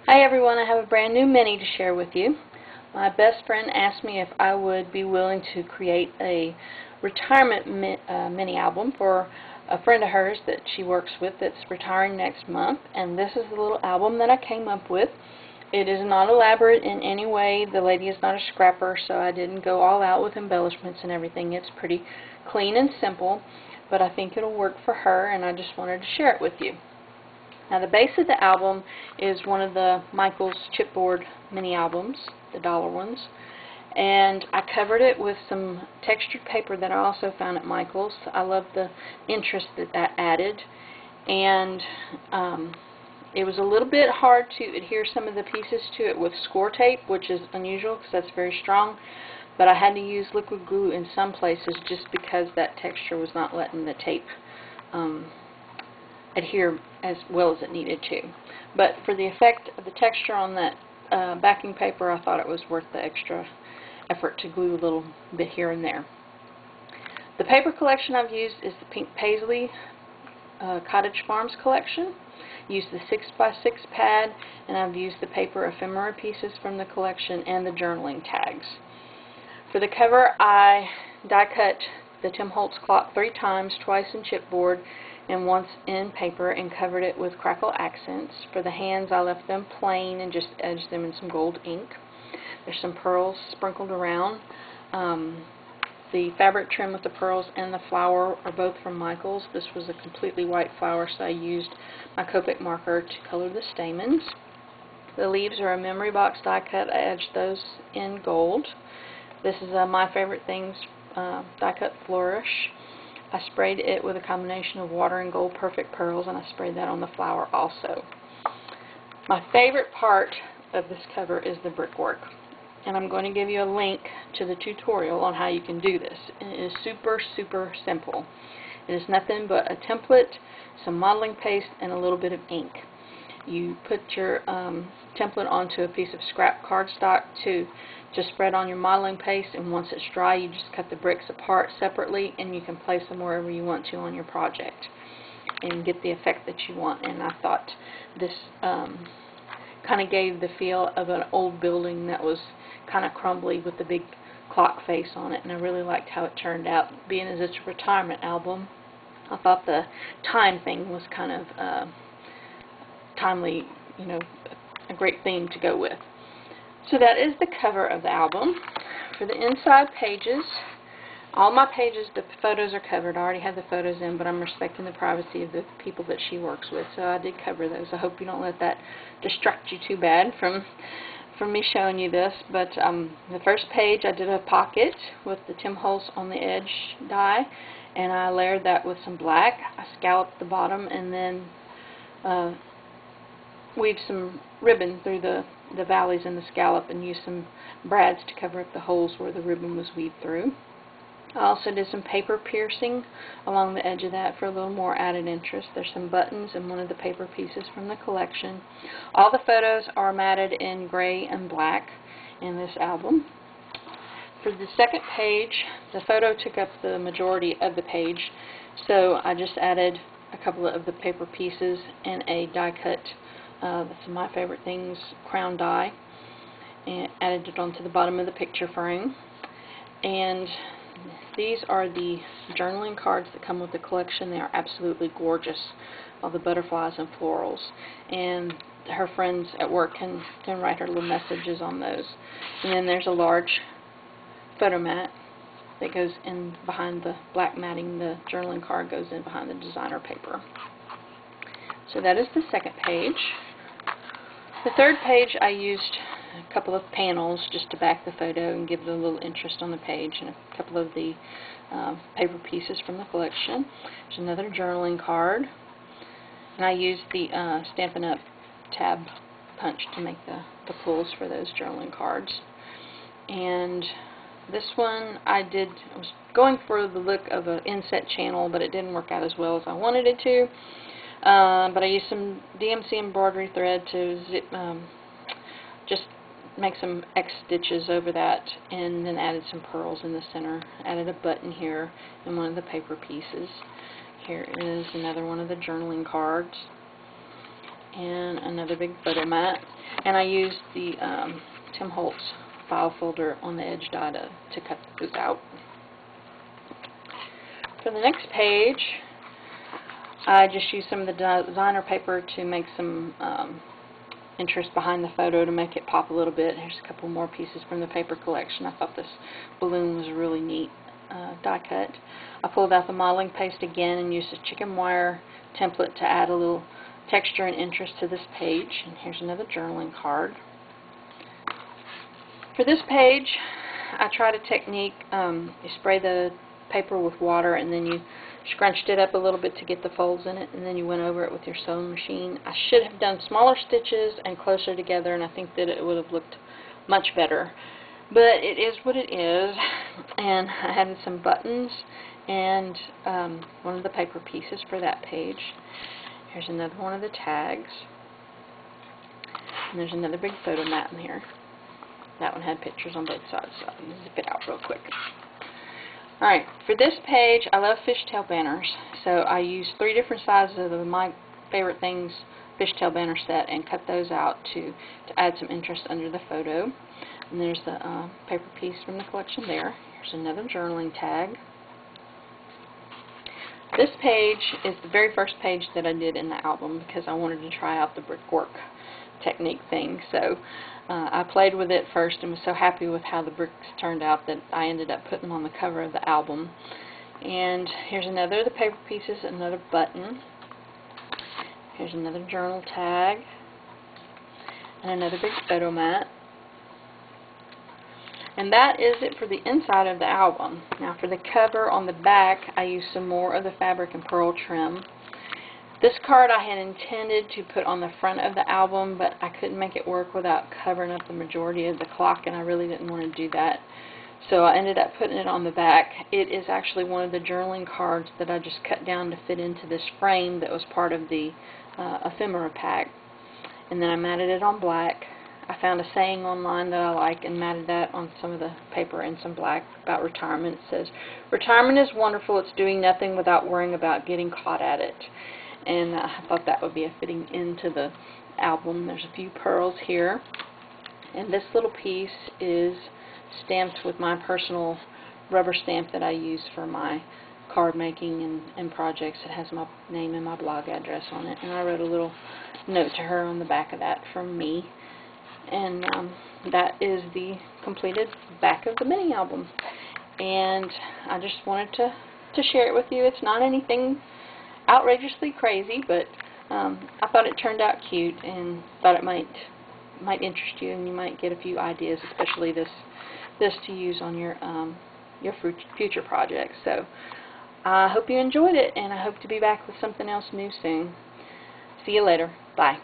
Hi everyone, I have a brand new mini to share with you. My best friend asked me if I would be willing to create a retirement mini album for a friend of hers that she works with that's retiring next month, and this is the little album that I came up with. It is not elaborate in any way. The lady is not a scrapper, so I didn't go all out with embellishments and everything. It's pretty clean and simple, but I think it'll work for her, and I just wanted to share it with you. Now the base of the album is one of the Michaels chipboard mini albums, the dollar ones, and I covered it with some textured paper that I also found at Michaels. I love the interest that added, and it was a little bit hard to adhere some of the pieces to it with score tape, which is unusual because that's very strong, but I had to use liquid glue in some places just because that texture was not letting the tape adhere as well as it needed to. But for the effect of the texture on that backing paper, I thought it was worth the extra effort to glue a little bit here and there. The paper collection I've used is the Pink Paisley Cottage Farms collection. Used the 6x6 pad, and I've used the paper ephemera pieces from the collection and the journaling tags. For the cover, I die cut the Tim Holtz clock 3 times, twice in chipboard and once in paper, and covered it with crackle accents. For the hands, I left them plain and just edged them in some gold ink. There's some pearls sprinkled around. The fabric trim with the pearls and the flower are both from Michaels. This was a completely white flower, so I used my Copic marker to color the stamens. The leaves are a memory box die cut. I edged those in gold. This is My Favorite Things die cut flourish. I sprayed it with a combination of water and gold perfect pearls, and I sprayed that on the flower also. My favorite part of this cover is the brickwork, and I'm going to give you a link to the tutorial on how you can do this. It is super simple. It is nothing but a template, some modeling paste, and a little bit of ink. You put your template onto a piece of scrap cardstock to just spread on your modeling paste, and once it's dry, you just cut the bricks apart separately, and you can place them wherever you want to on your project and get the effect that you want. And I thought this kind of gave the feel of an old building that was kind of crumbly with the big clock face on it, and I really liked how it turned out. Being as it's a retirement album, I thought the time thing was kind of timely, a great theme to go with. So that is the cover of the album. For the inside pages, all my pages, the photos are covered. I already have the photos in, but I'm respecting the privacy of the people that she works with, so I did cover those. I hope you don't let that distract you too bad from me showing you this. But the first page, I did a pocket with the Tim Holtz on the edge die, and I layered that with some black. I scalloped the bottom and then weaved some ribbon through the valleys in the scallop and used some brads to cover up the holes where the ribbon was weaved through. I also did some paper piercing along the edge of that for a little more added interest. There's some buttons in one of the paper pieces from the collection. All the photos are matted in gray and black in this album. For the second page, the photo took up the majority of the page, so I just added a couple of the paper pieces and a die cut that's My Favorite Things crown die, and added it onto the bottom of the picture frame. And these are the journaling cards that come with the collection. They are absolutely gorgeous, all the butterflies and florals, and her friends at work can write her little messages on those. And then there's a large photo mat that goes in behind the black matting. The journaling card goes in behind the designer paper. So that is the second page. The third page, I used a couple of panels just to back the photo and give it a little interest on the page, and a couple of the paper pieces from the collection. There's another journaling card, and I used the Stampin' Up! Tab punch to make the pulls for those journaling cards. And this one I was going for the look of an inset channel, but it didn't work out as well as I wanted it to. But I used some DMC embroidery thread to just make some X stitches over that, and then added some pearls in the center. Added a button here in one of the paper pieces. Here is another one of the journaling cards, and another big photo mat. And I used the Tim Holtz file folder on the edge die to cut those out. For the next page, I just used some of the designer paper to make some interest behind the photo to make it pop a little bit. Here's a couple more pieces from the paper collection. I thought this balloon was a really neat die cut. I pulled out the modeling paste again and used a chicken wire template to add a little texture and interest to this page. And here's another journaling card. For this page, I tried a technique. You spray the paper with water and then you scrunched it up a little bit to get the folds in it, and then you went over it with your sewing machine. I should have done smaller stitches and closer together, and I think that it would have looked much better. But it is what it is, and I had some buttons and one of the paper pieces for that page. Here's another one of the tags, and there's another big photo mat in here. That one had pictures on both sides, so I'll zip it out real quick. Alright, for this page, I love fishtail banners, so I used 3 different sizes of the My Favorite Things fishtail banner set and cut those out to add some interest under the photo. And there's the paper piece from the collection there. Here's another journaling tag. This page is the very first page that I did in the album because I wanted to try out the brickwork technique thing. So I played with it first and was so happy with how the bricks turned out that I ended up putting them on the cover of the album. And here's another of the paper pieces, another button. Here's another journal tag and another big photo mat. And that is it for the inside of the album. Now for the cover on the back, I used some more of the fabric and pearl trim. This card I had intended to put on the front of the album, but I couldn't make it work without covering up the majority of the clock, and I really didn't want to do that. So I ended up putting it on the back. It is actually one of the journaling cards that I just cut down to fit into this frame that was part of the ephemera pack. And then I matted it on black. I found a saying online that I like and matted that on some of the paper in some black about retirement. It says, "Retirement is wonderful. It's doing nothing without worrying about getting caught at it." And I thought that would be a fitting into the album. There's a few pearls here. And this little piece is stamped with my personal rubber stamp that I use for my card making and projects. It has my name and my blog address on it. And I wrote a little note to her on the back of that from me. And that is the completed back of the mini album. And I just wanted to share it with you. It's not anything outrageously crazy, but I thought it turned out cute and thought it might interest you, and you might get a few ideas, especially this to use on your future projects. So I hope you enjoyed it, and I hope to be back with something else new soon. See you later. Bye.